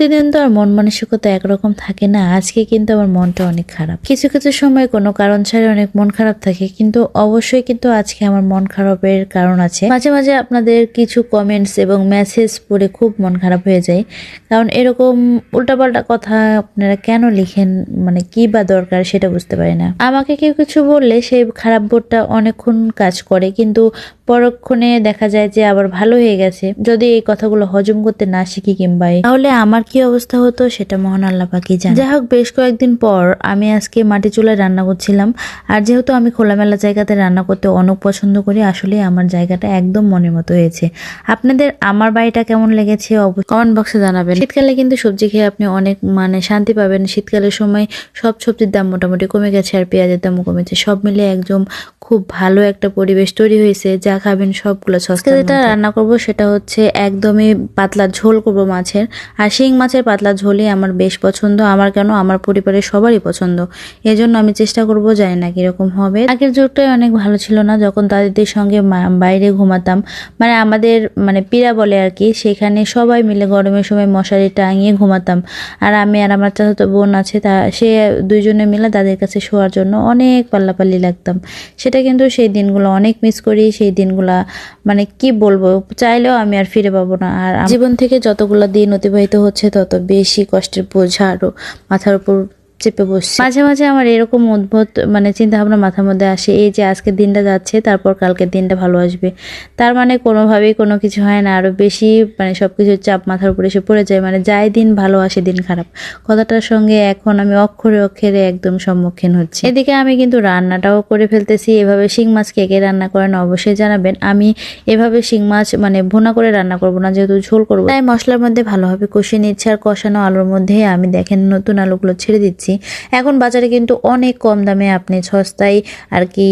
প্রতিদিন তো আর মন মানসিকতা একরকম থাকে না। আজকে কিন্তু আমার মনটা অনেক খারাপ। কিছু কিছু সময় কোনো কারণ ছাড়া অনেক মন খারাপ থাকে, কিন্তু অবশ্যই কিন্তু আজকে আমার মন খারাপের কারণ আছে। মাঝে মাঝে আপনাদের কিছু কমেন্টস এবং মেসেজ পড়ে খুব মন খারাপ হয়ে যায়, কারণ এরকম উল্টাপাল্টা কথা আপনারা কেন লিখেন, মানে কি বা দরকার সেটা বুঝতে পারি না। আমাকে কেউ কিছু বললে সেই খারাপ বোধটা অনেকক্ষণ কাজ করে, কিন্তু পরক্ষণে দেখা যায় যে আবার ভালো হয়ে গেছে। যদি এই কথাগুলো হজম করতে না শিখি কিংবা তাহলে আমার কি অবস্থা হতো সেটা মহান আল্লাহ পাকই জানে। যাই হোক, বেশ কয়েকদিন পর আমি আজকে মাটি চুলায় রান্না করছিলাম। আর যেহেতু আমি খোলামেলা জায়গাতে রান্না করতে অনেক পছন্দ করি, আসলে আমার জায়গাটা একদম মনের মতো হয়েছে। আপনাদের আমার বাড়িটা কেমন লেগেছে অবশ্যই কমেন্ট বক্সে জানাবেন। শীতকালে কিন্তু সবজি খেয়ে আপনি অনেক শান্তি পাবেন। শীতকালের সময় সব সবজির দাম মোটামুটি কমে গেছে, আর পেঁয়াজের দামও কমেছে। সব মিলে একদম খুব ভালো একটা পরিবেশ তৈরি হয়েছে। যা খাবেন সবগুলো সস্তা। যেটা রান্না করব সেটা হচ্ছে একদমই পাতলা ঝোল করব মাছের। আর শিং মাছের পাতলা ঝোলই আমার বেশ পছন্দ। আমার কেন, আমার পরিবারের সবারই পছন্দ। এজন্য আমি চেষ্টা করব, জানি না কিরকম হবে। আগের যুগটাই অনেক ভালো ছিল না, যখন দাদিদের সঙ্গে বাইরে ঘুমাতাম, আমাদের পীড়া বলে আর কি, সেখানে সবাই মিলে গরমের সময় মশারি টাঙিয়ে ঘুমাতাম। আর আমি আর আমার চাচাতো বোন আছে, সে দুইজনে মিলে দাদির কাছে শোয়ার জন্য অনেক পাল্লাপাল্লি লাগতাম। সেটা কিন্তু সেই দিনগুলো অনেক মিস করি। সেই দিনগুলা কি বলবো, চাইলেও আমি আর ফিরে পাবো না। আর জীবন থেকে যতগুলো দিন অতিবাহিত হচ্ছে তত বেশি কষ্টের বোঝা আরো মাথার উপর চেপে বসছে। মাঝে মাঝে আমার এরকম অদ্ভুত চিন্তা ভাবনা মাথার মধ্যে আসে, এই যে আজকের দিনটা যাচ্ছে, তারপর কালকের দিনটা ভালো আসবে। তার কোনোভাবেই কোনো কিছু হয় না, আরো বেশি সবকিছুর চাপ মাথার উপরে এসে পড়ে যায়। যাই দিন ভালো আসে দিন খারাপ, কথাটার সঙ্গে এখন আমি অক্ষরে অক্ষরে একদম সম্মুখীন হচ্ছি। এদিকে আমি কিন্তু রান্নাটাও করে ফেলতেছি। এভাবে শিং মাছ কে কে রান্না করেন অবশ্যই জানাবেন। আমি এভাবে শিং মাছ ভুনা করে রান্না করব না, যেহেতু ঝোল করবো, তাই মশলার মধ্যে ভালোভাবে কষিয়ে নিচ্ছে। আর কষানো আলুর মধ্যে আমি দেখেন নতুন আলুগুলো ছেড়ে দিচ্ছি। এখন বাজারে কিন্তু অনেক কম দামে আপনি সস্তায় আর কি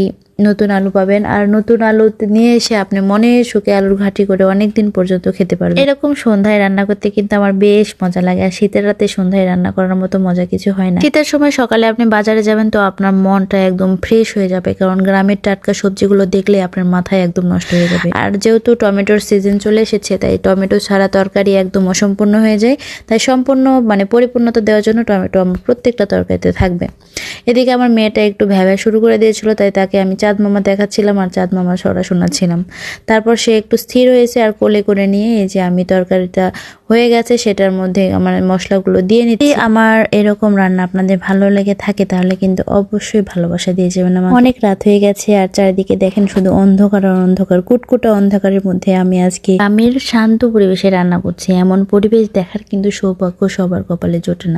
নতুন আলু পাবেন। আর নতুন আলু নিয়ে এসে আপনি মনের সুখে আলুর ঘাটি করে অনেক দিন পর্যন্ত খেতে পারবেন। এরকম সন্ধ্যায় রান্না করতে কিন্তু আমার বেশ মজা লাগে। আর শীতের রাতে সন্ধ্যায় রান্না করার মতো মজা কিছু হয় না। শীতের সময় সকালে আপনি বাজারে যাবেন তো আপনার মনটা একদম ফ্রেশ হয়ে যাবে, কারণ গ্রামের টাটকা সবজিগুলো দেখলে আপনার মাথায় একদম নষ্ট হয়ে যাবে। আর যেহেতু টমেটোর সিজন চলে এসেছে, তাই টমেটো ছাড়া তরকারি একদম অসম্পূর্ণ হয়ে যায়। তাই সম্পূর্ণ পরিপূর্ণতা দেওয়ার জন্য টমেটো আমার প্রত্যেকটা তরকারিতে থাকবে। এদিকে আমার মেয়েটা একটু ভ্যাবা শুরু করে দিয়েছিল, তাই তাকে আমি চাঁদ মামা দেখাচ্ছিলাম আর চাঁদ মামা ছড়া শোনাচ্ছিলাম। তারপর সে একটু স্থির হয়েছে, আর কোলে করে নিয়ে এই যে আমি তরকারিটা হয়ে গেছে সেটার মধ্যে আমার মশলাগুলো দিয়ে নিচ্ছি। আমার এরকম রান্না আপনাদের ভালো লেগে থাকে তাহলে কিন্তু অবশ্যই ভালোবাসা দিয়ে যাবেন। আমার অনেক রাত হয়ে গেছে, আর চারিদিকে দেখেন শুধু অন্ধকার আর অন্ধকার, কুটকুটা অন্ধকারের মধ্যে আমি আজকে গ্রামের শান্ত পরিবেশে রান্না করছি। এমন পরিবেশ দেখার কিন্তু সৌভাগ্য সবার কপালে জোটে না।